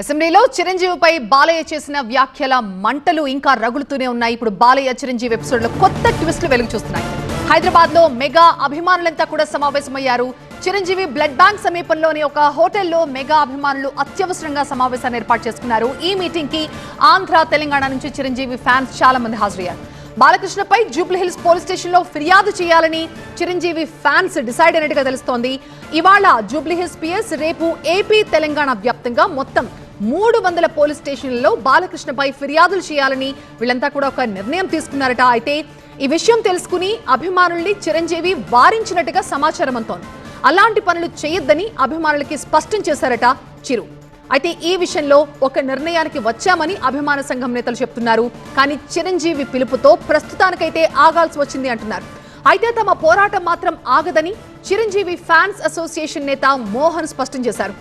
అసెంబ్లీలో చిరంజీవిపై బాలయ్య చేసిన వ్యాఖ్యల మంటలు ఇంకా రగులుతూనే ఉన్నాయి. ఇప్పుడు బాలయ్య చిరంజీవి ఎపిసోడ్ లో కొత్త ట్విస్టులు వెలుగు చూస్తున్నాయి. హైదరాబాద్ లో మెగా అభిమానులంతా కూడా సమావేశమయ్యారు. చిరంజీవి బ్లడ్ బ్యాంక్ సమీపంలోని ఒక హోటల్లో మెగా అభిమానులు అత్యవసరంగా సమావేశాన్ని ఏర్పాటు చేసుకున్నారు. ఈ మీటింగ్ కి ఆంధ్ర, తెలంగాణ నుంచి చిరంజీవి ఫ్యాన్స్ చాలా మంది హాజరయ్యారు. బాలకృష్ణపై జూబ్లీహిల్స్ పోలీస్ స్టేషన్ లో ఫిర్యాదు చేయాలని చిరంజీవి ఫ్యాన్స్ డిసైడ్ అయినట్టుగా తెలుస్తోంది. ఇవాళ జూబ్లీహిల్స్ పిఎస్, రేపు ఏపీ, తెలంగాణ వ్యాప్తంగా మొత్తం 300 పోలీస్ స్టేషన్లలో బాలకృష్ణపై ఫిర్యాదులు చేయాలని వీళ్ళంతా కూడా ఒక నిర్ణయం తీసుకున్నారట. అయితే ఈ విషయం తెలుసుకుని అభిమానుల్ని చిరంజీవి వారించినట్టుగా సమాచారం అంతోంది. అలాంటి పనులు చేయొద్దని అభిమానులకి స్పష్టం చేశారట చిరు. అయితే ఈ విషయంలో ఒక నిర్ణయానికి వచ్చామని అభిమాన సంఘం నేతలు చెప్తున్నారు. కానీ చిరంజీవి పిలుపుతో ప్రస్తుతానికైతే ఆగాల్సి వచ్చింది అంటున్నారు. అయితే తమ పోరాటం మాత్రం ఆగదని చిరంజీవి ఫ్యాన్స్ అసోసియేషన్ నేత మోహన్ స్పష్టం చేశారు.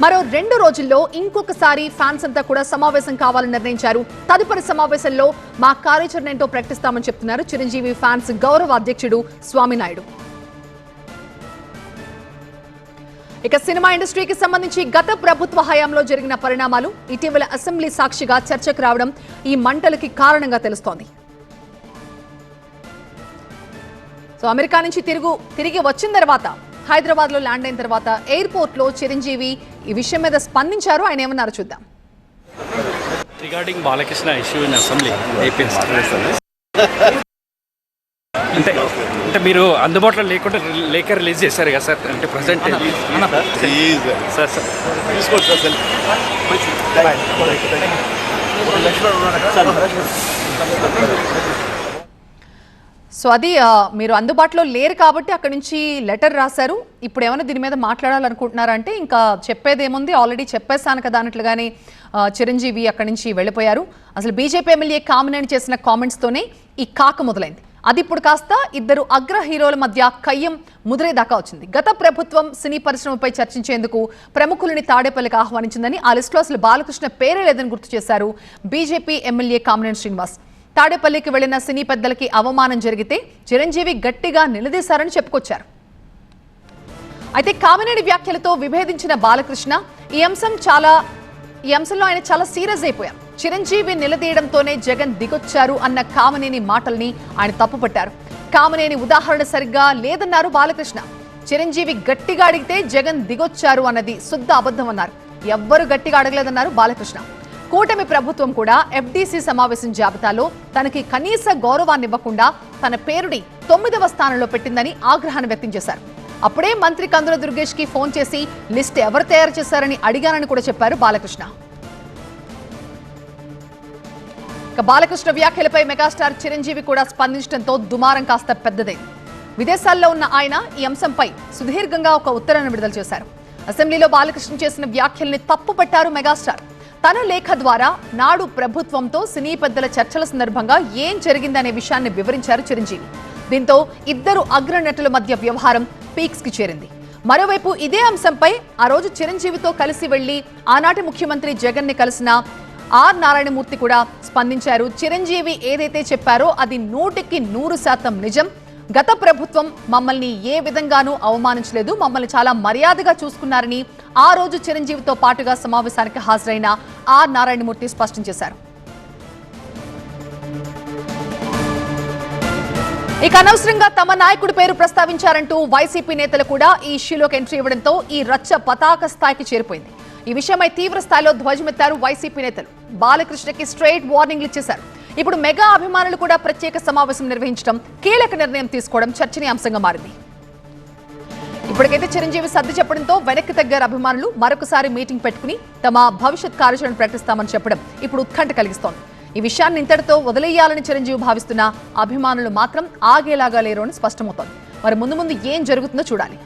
మరో 2 రోజుల్లో ఇంకొకసారి ఫ్యాన్స్ అంతా కూడా సమావేశం కావాలని నిర్ణయించారు. తదుపరి సమావేశంలో మా కార్యాచరణ ఏంటో ప్రకటిస్తామని చెప్తున్నారు చిరంజీవి ఫ్యాన్స్ గౌరవ అధ్యక్షుడు స్వామినాయుడు. ఇక సినిమా ఇండస్ట్రీకి సంబంధించి గత ప్రభుత్వ హయాంలో జరిగిన పరిణామాలు ఇటీవల అసెంబ్లీ సాక్షిగా చర్చకు రావడం ఈ మంటలకి కారణంగా తెలుస్తోంది. సో అమెరికా నుంచి తిరిగి వచ్చిన తర్వాత హైదరాబాద్ లో ల్యాండ్ అయిన తర్వాత ఎయిర్పోర్ట్ లో చిరంజీవి ఈ విషయం మీద స్పందించారు. ఆయన ఏమన్నారో చూద్దాం. Regarding Balakrishna issue in assembly AP అంటే మీరు అందుబాటులో లేకుండా లేఖ రిలీజ్ చేశారు కదా సార్. అంటే ప్రజెంట్ సో అది మీరు అందుబాటులో లేరు కాబట్టి అక్కడి నుంచి లెటర్ రాశారు. ఇప్పుడు ఏమైనా దీని మీద మాట్లాడాలనుకుంటున్నారంటే ఇంకా చెప్పేదేముంది, ఆల్రెడీ చెప్పేశాను కదా అన్నట్లుగానే చిరంజీవి అక్కడి నుంచి వెళ్ళిపోయారు. అసలు బీజేపీ ఎమ్మెల్యే కామినేని చేసిన కామెంట్స్తోనే ఈ కాక మొదలైంది. అది ఇప్పుడు కాస్త ఇద్దరు అగ్ర హీరోల మధ్య కయ్యం ముదిరేదాకా వచ్చింది. గత ప్రభుత్వం సినీ పరిశ్రమపై చర్చించేందుకు ప్రముఖులని తాడేపల్లికి ఆహ్వానించిందని, ఆ లిస్టులో అసలు బాలకృష్ణ పేరే లేదని గుర్తు చేశారు బీజేపీ ఎమ్మెల్యే కామినేని శ్రీనివాస్. తాడేపల్లికి వెళ్లిన సినీ పెద్దలకి అవమానం జరిగితే చిరంజీవి గట్టిగా నిలదీశారని చెప్పుకొచ్చారు. అయితే కామినేని వ్యాఖ్యలతో విభేదించిన బాలకృష్ణ ఈ అంశంలో ఆయన చాలా సీరియస్ అయిపోయారు. చిరంజీవి నిలదీయడంతోనే జగన్ దిగొచ్చారు అన్న కామినేని మాటల్ని ఆయన తప్పుపట్టారు. కామినేని ఉదాహరణ సరిగ్గా లేదన్నారు బాలకృష్ణ. చిరంజీవి గట్టిగా అడిగితే జగన్ దిగొచ్చారు అన్నది శుద్ధ అబద్ధం అన్నారు. ఎవ్వరు గట్టిగా అడగలేదన్నారు బాలకృష్ణ. కూటమి ప్రభుత్వం కూడా ఎఫ్డీసీ సమావేశం జాబితాలో తనకి కనీస గౌరవాన్ని ఇవ్వకుండా తన పేరుని 9వ స్థానంలో పెట్టిందని ఆగ్రహాన్ని వ్యక్తం చేశారు. అప్పుడే మంత్రి కందుల దుర్గేష్ కి ఫోన్ చేసి లిస్ట్ ఎవరు తయారు చేశారని అడిగానని కూడా చెప్పారు బాలకృష్ణ. బాలకృష్ణ వ్యాఖ్యలపై మెగాస్టార్ చిరంజీవి కూడా స్పందించడంతో దుమారం కాస్త పెద్దదైంది. విదేశాల్లో ఉన్న ఆయన ఈ అంశంపై సుదీర్ఘంగా ఒక ఉత్తరాన్ని విడుదల చేశారు. అసెంబ్లీలో బాలకృష్ణ చేసిన వ్యాఖ్యల్ని తప్పుపట్టారు మెగాస్టార్. తన లేఖ ద్వారా నాడు ప్రభుత్వంతో సినీ పెద్దల చర్చల సందర్భంగా ఏం జరిగిందనే విషయాన్ని వివరించారు చిరంజీవి. దీంతో ఇద్దరు అగ్రనటుల మధ్య వ్యవహారం పీక్స్ కి చేరింది. మరోవైపు ఇదే అంశంపై ఆ రోజు చిరంజీవితో కలిసి వెళ్లి ఆనాటి ముఖ్యమంత్రి జగన్ ని కలిసిన ఆర్ నారాయణమూర్తి కూడా స్పందించారు. చిరంజీవి ఏదైతే చెప్పారో అది 100% నిజం. గత ప్రభుత్వం మమ్మల్ని ఏ విధంగానూ అవమానించలేదు, మమ్మల్ని చాలా మర్యాదగా చూసుకున్నారని ఆ రోజు చిరంజీవితో పాటుగా సమావేశానికి హాజరైన ఆర్ నారాయణమూర్తి స్పష్టం చేశారు. ఇక అనవసరంగా తమ నాయకుడి పేరు ప్రస్తావించారంటూ వైసీపీ నేతలు కూడా ఈ ఇష్యూలోకి ఎంట్రీ ఇవ్వడంతో ఈ రచ్చ పతాక స్థాయికి చేరిపోయింది. ఈ విషయమై తీవ్ర స్థాయిలో ధ్వజమెత్తారు వైసీపీ నేతలు. బాలకృష్ణకి స్ట్రైట్ వార్నింగ్లు ఇచ్చేశారు. ఇప్పుడు మెగా అభిమానులు కూడా ప్రత్యేక సమావేశం నిర్వహించడం, కీలక నిర్ణయం తీసుకోవడం చర్చనీయాంశంగా మారింది. ఇప్పటికైతే చిరంజీవి సర్ది చెప్పడంతో వెనక్కి తగ్గారు అభిమానులు. మరొకసారి మీటింగ్ పెట్టుకుని తమ భవిష్యత్ కార్యాచరణ ప్రకటిస్తామని చెప్పడం ఇప్పుడు ఉత్కంఠ కలిగిస్తోంది. ఈ విషయాన్ని ఇంతటితో వదిలేయాలని చిరంజీవి భావిస్తున్న అభిమానులు మాత్రం ఆగేలాగా లేరు అని స్పష్టమవుతోంది. మరి ముందు ఏం జరుగుతుందో చూడాలి.